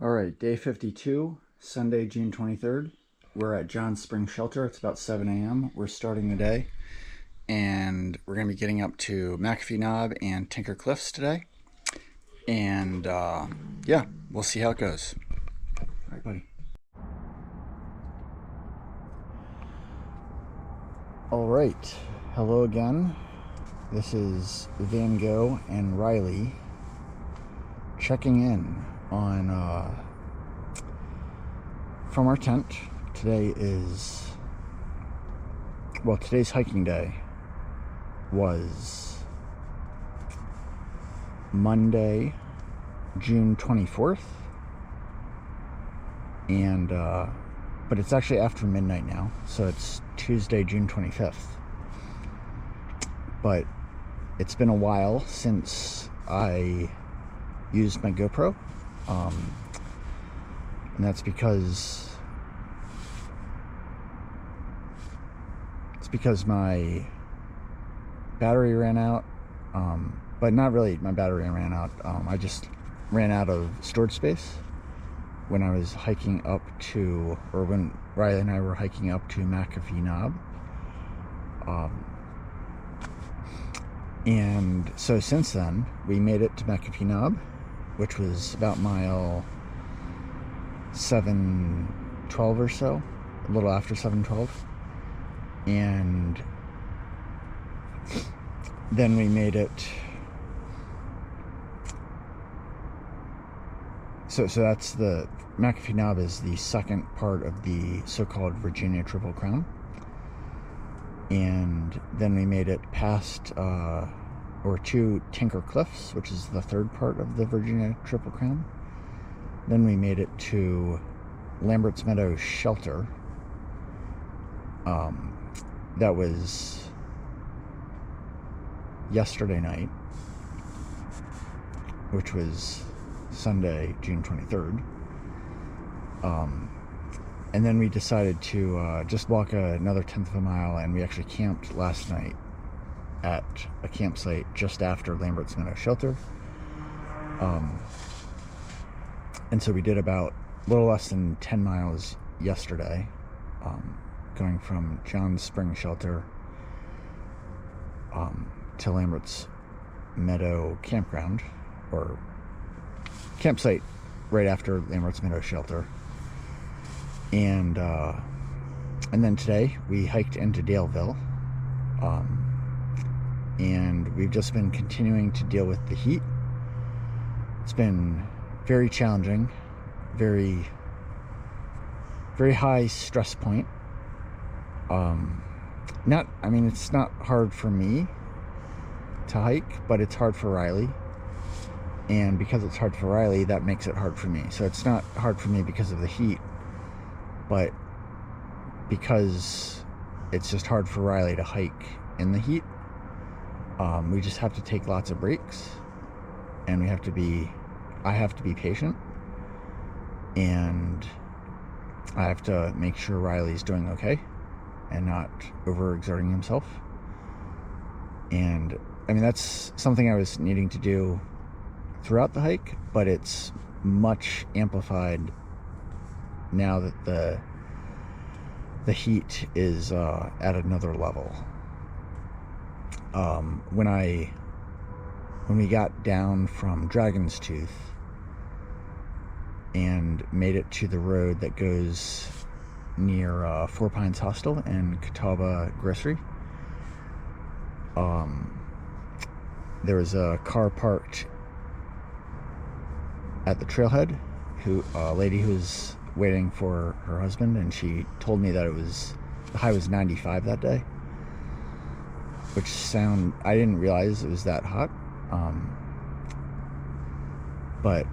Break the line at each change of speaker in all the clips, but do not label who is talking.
All right, day 52, Sunday, June 23rd. We're at John's Spring Shelter. It's about 7 a.m. We're starting the day, and we're going to be getting up to McAfee Knob and Tinker Cliffs today. And yeah, we'll see how it goes. All right, buddy. All right, hello again. This is Van Gogh and Riley checking in on from our tent. Today's hiking day was Monday, June 24th, and but it's actually after midnight now, so it's Tuesday, June 25th. But it's been a while since I used my GoPro, and that's because my battery ran out, but not really my battery ran out. I just ran out of storage space when I was hiking up to, or when Riley and I were hiking up to McAfee Knob. And so since then, we made it to McAfee Knob, which was about mile 712 or so, a little after 712. And then we made it, so that's the McAfee Knob is the second part of the so-called Virginia Triple Crown. And then we made it past or to Tinker Cliffs, which is the third part of the Virginia Triple Crown. Then we made it to Lambert's Meadow Shelter. That was yesterday night, which was Sunday, June 23rd. And then we decided to just walk another 1/10 of a mile, and we actually camped last night at a campsite just after Lambert's Meadow Shelter. And so we did about a little less than 10 miles yesterday, going from John's Spring Shelter to Lambert's Meadow Campground, or campsite right after Lambert's Meadow Shelter. And then today we hiked into Daleville, and we've just been continuing to deal with the heat. It's been very challenging, very high stress point. It's not hard for me to hike, but it's hard for Riley. And because it's hard for Riley, that makes it hard for me. So it's not hard for me because of the heat, but because it's just hard for Riley to hike in the heat. We just have to take lots of breaks, and I have to be patient, and I have to make sure Riley's doing okay and not overexerting himself. And that's something I was needing to do throughout the hike, but it's much amplified now that the heat is at another level. When we got down from Dragon's Tooth and made it to the road that goes near Four Pines Hostel and Catawba Grocery, there was a car parked at the trailhead, a lady who was waiting for her husband, and she told me that the high was 95 that day, which I didn't realize it was that hot. But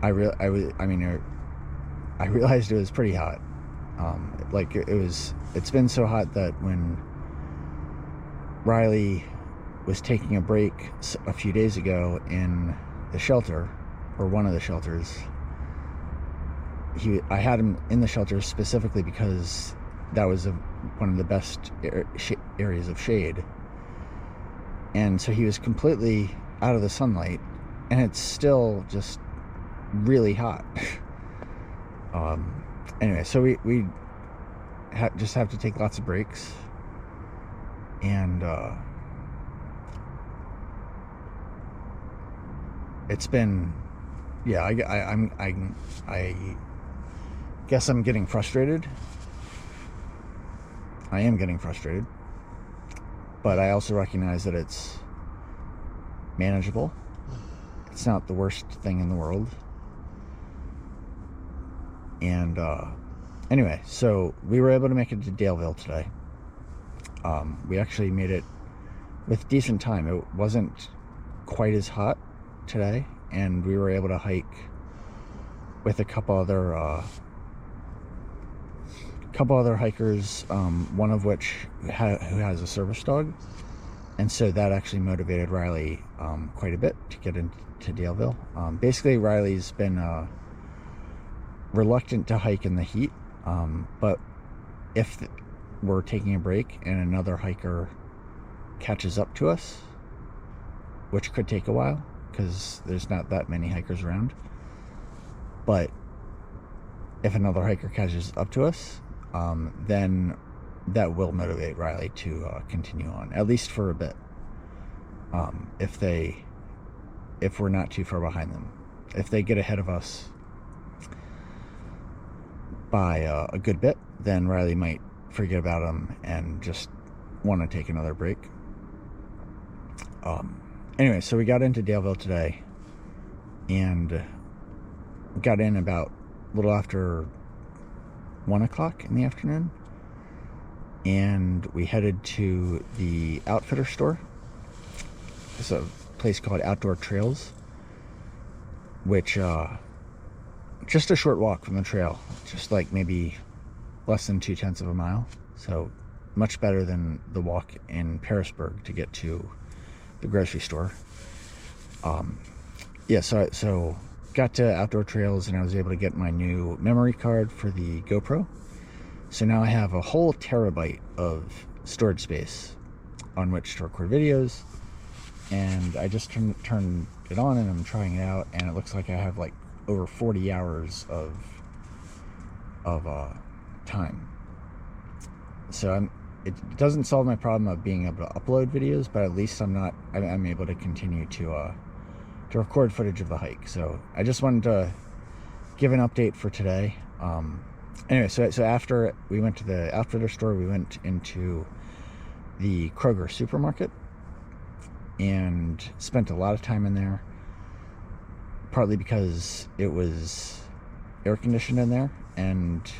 I realized it was pretty hot. It's been so hot that when Riley was taking a break a few days ago in the shelter, or one of the shelters, I had him in the shelter specifically because that was one of the best areas of shade. And so he was completely out of the sunlight, and it's still just really hot. Anyway, so we just have to take lots of breaks, and it's been, yeah, I guess I'm getting frustrated. I am getting frustrated, but I also recognize that it's manageable. It's not the worst thing in the world. And anyway, so we were able to make it to Daleville today. We actually made it with decent time. It wasn't quite as hot today, and we were able to hike with a couple other hikers, one of which who has a service dog, and so that actually motivated Riley quite a bit to get into Daleville. Basically, Riley's been reluctant to hike in the heat, but if we're taking a break and another hiker catches up to us, which could take a while because there's not that many hikers around, but if another hiker catches up to us, then that will motivate Riley to continue on, at least for a bit, if we're not too far behind them. If they get ahead of us by a good bit, then Riley might forget about them and just want to take another break. Anyway, so we got into Daleville today, and got in about a little after 1 o'clock in the afternoon, and we headed to the outfitter store. It's a place called Outdoor Trails, which just a short walk from the trail, just like maybe less than 2/10 of a mile, so much better than the walk in Parisburg to get to the grocery store. Yeah, so got to Outdoor Trails, and I was able to get my new memory card for the GoPro. So now I have a whole terabyte of storage space on which to record videos, and I just turned it on and I'm trying it out, and it looks like I have like over 40 hours of time. So it doesn't solve my problem of being able to upload videos, but at least I'm able to continue to record footage of the hike. So I just wanted to give an update for today. Anyway, so after we went to the outfitter store, we went into the Kroger supermarket and spent a lot of time in there, partly because it was air conditioned in there and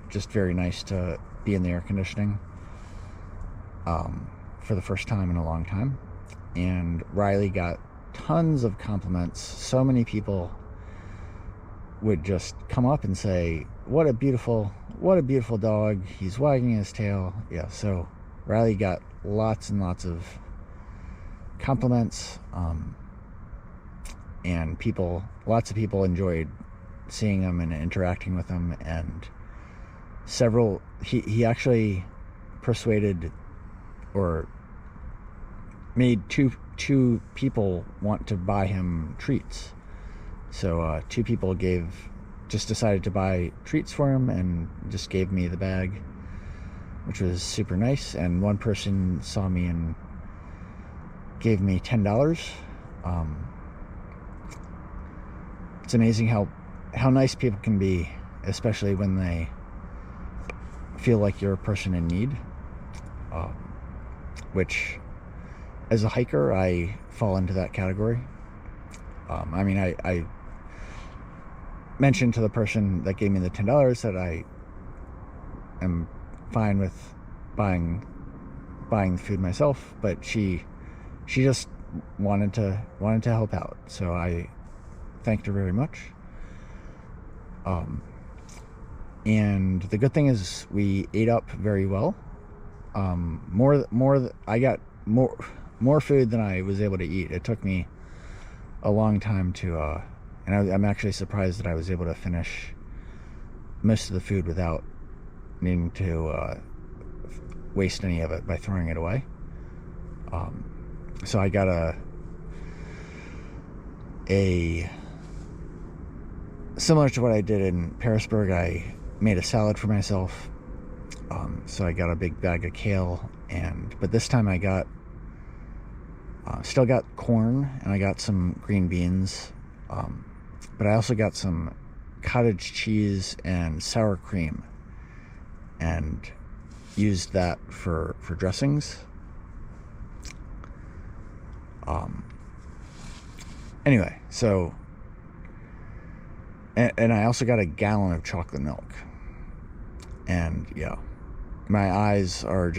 just very nice to be in the air conditioning for the first time in a long time. And Riley got tons of compliments. So many people would just come up and say, what a beautiful dog, he's wagging his tail. Yeah, so Riley got lots and lots of compliments, and lots of people enjoyed seeing him and interacting with him, and he actually persuaded or made two people want to buy him treats. So two people decided to buy treats for him and just gave me the bag, which was super nice. And one person saw me and gave me $10. It's amazing how nice people can be, especially when they feel like you're a person in need, which as a hiker I fall into that category. I mean, I mentioned to the person that gave me the $10 that I am fine with buying the food myself, but she just wanted to help out, so I thanked her very much. And the good thing is we ate up very well. I got more food than I was able to eat. It took me a long time to and I'm actually surprised that I was able to finish most of the food without needing to waste any of it by throwing it away. So I got a similar to what I did in Pearisburg, I made a salad for myself. So I got a big bag of kale, but this time I got still got corn, and I got some green beans, but I also got some cottage cheese and sour cream, and used that for dressings. Anyway, so and I also got a gallon of chocolate milk, and yeah, my eyes are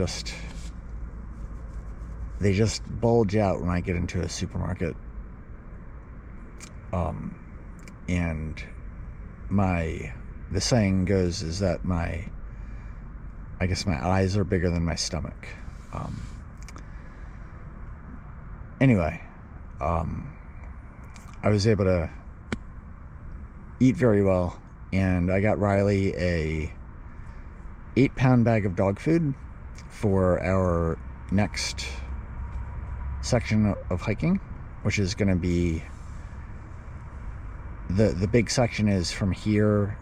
they just bulge out when I get into a supermarket. And the saying goes is that I guess my eyes are bigger than my stomach. Anyway, I was able to eat very well, and I got Riley a 8-pound bag of dog food for our next section of hiking, which is going to be the big section is from here,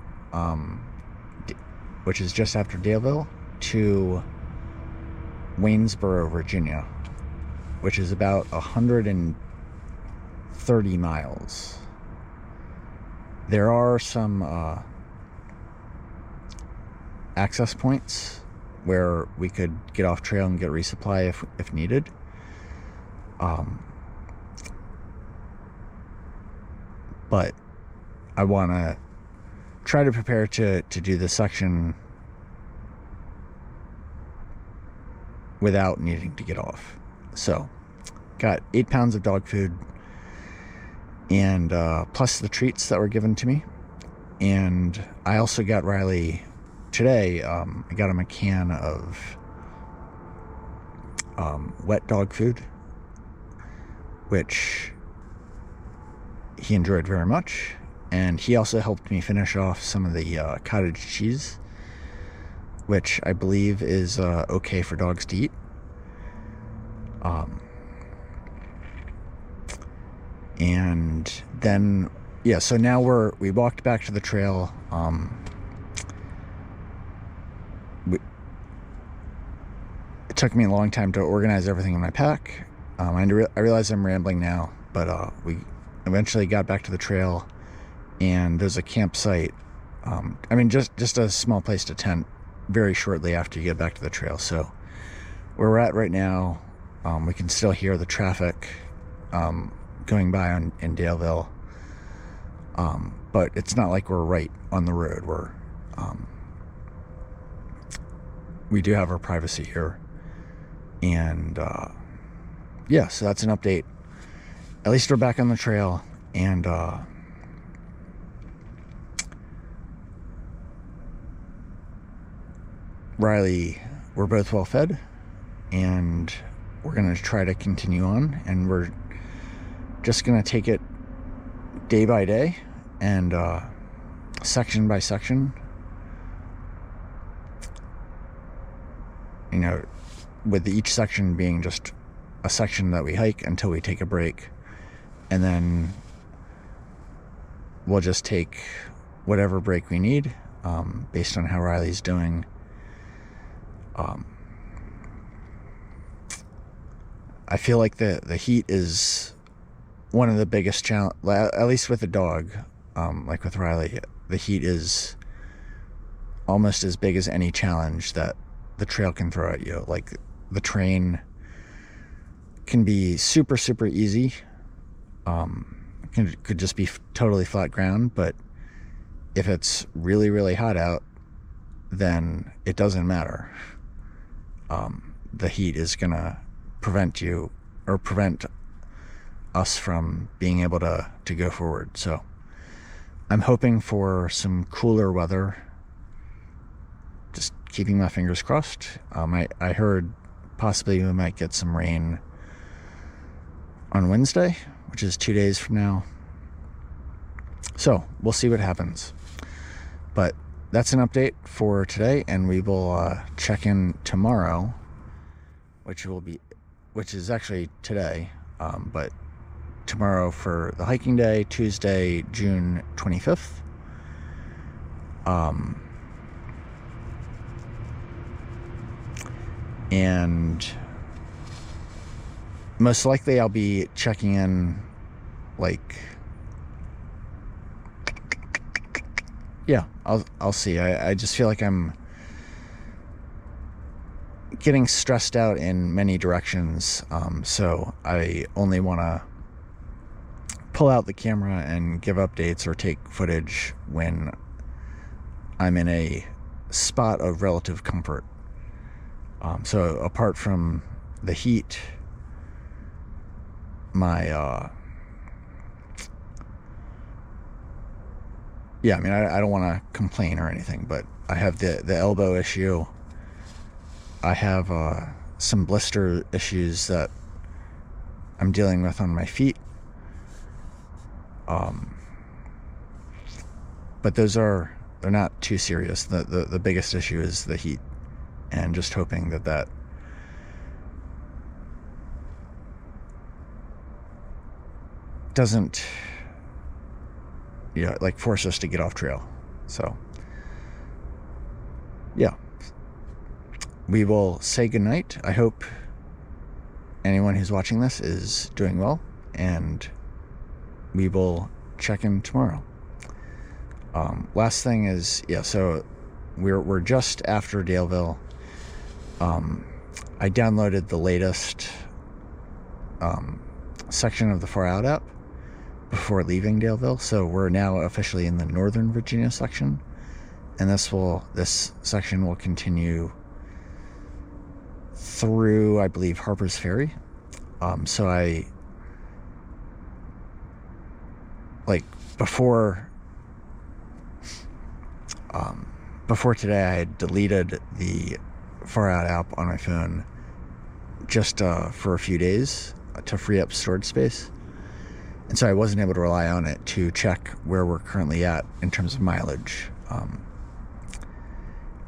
which is just after Daleville, to Waynesboro, Virginia, which is about 130 miles. There are some access points where we could get off trail and get resupply if needed. But I want to try to prepare to do this section without needing to get off. So, got 8 pounds of dog food, and plus the treats that were given to me. And I also got Riley today, I got him a can of wet dog food, which he enjoyed very much. And he also helped me finish off some of the cottage cheese, which I believe is okay for dogs to eat. And then, yeah, so now we walked back to the trail. It took me a long time to organize everything in my pack. I realize I'm rambling now, but we eventually got back to the trail, and there's a campsite. Just a small place to tent very shortly after you get back to the trail. So where we're at right now, we can still hear the traffic going by in Daleville, but it's not like we're right on the road. We do have our privacy here, and yeah, so that's an update. At least we're back on the trail, and Riley, we're both well fed, and we're going to try to continue on, and we're just going to take it day by day and section by section, with each section being just a section that we hike until we take a break, and then we'll just take whatever break we need based on how Riley's doing. I feel like the heat is one of the biggest challenge, at least with the dog. Like with Riley, the heat is almost as big as any challenge that the trail can throw at you. Like, the terrain can be super, super easy. Could just be totally flat ground, but if it's really, really hot out, then it doesn't matter. The heat is gonna prevent us from being able to go forward. So I'm hoping for some cooler weather. Just keeping my fingers crossed. I heard possibly we might get some rain on Wednesday, which is 2 days from now. So we'll see what happens. But that's an update for today, and we will check in tomorrow, which is actually today, but tomorrow for the hiking day, Tuesday, June 25th. And most likely I'll be checking in, like, yeah, I'll see. I just feel like I'm getting stressed out in many directions, so I only want to pull out the camera and give updates or take footage when I'm in a spot of relative comfort. So apart from the heat, my I mean, I don't want to complain or anything, but I have the elbow issue. I have some blister issues that I'm dealing with on my feet. But they're not too serious. The biggest issue is the heat, and just hoping that doesn't, like, force us to get off trail. So, yeah. We will say goodnight. I hope anyone who's watching this is doing well, and we will check in tomorrow. Last thing is, so we're just after Daleville. I downloaded the latest section of the Far Out app before leaving Daleville, so we're now officially in the Northern Virginia section, and this section will continue through, I believe, Harper's Ferry. So I, like, before today, I had deleted the Far Out app on my phone just for a few days to free up storage space, and so I wasn't able to rely on it to check where we're currently at in terms of mileage.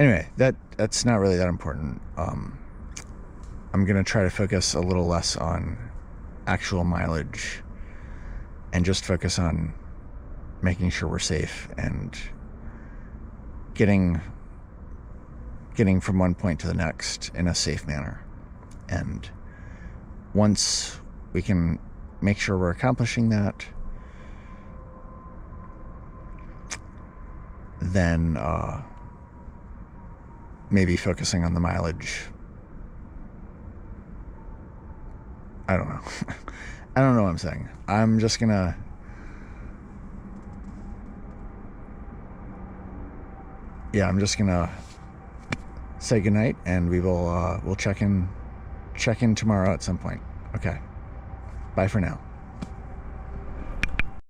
Anyway, that's not really that important. I'm gonna try to focus a little less on actual mileage and just focus on making sure we're safe and getting from one point to the next in a safe manner. And once we can make sure we're accomplishing that, then maybe focusing on the mileage. I don't know. I don't know what I'm saying. I'm just gonna say goodnight, and we'll check in tomorrow at some point. Okay. Bye for now.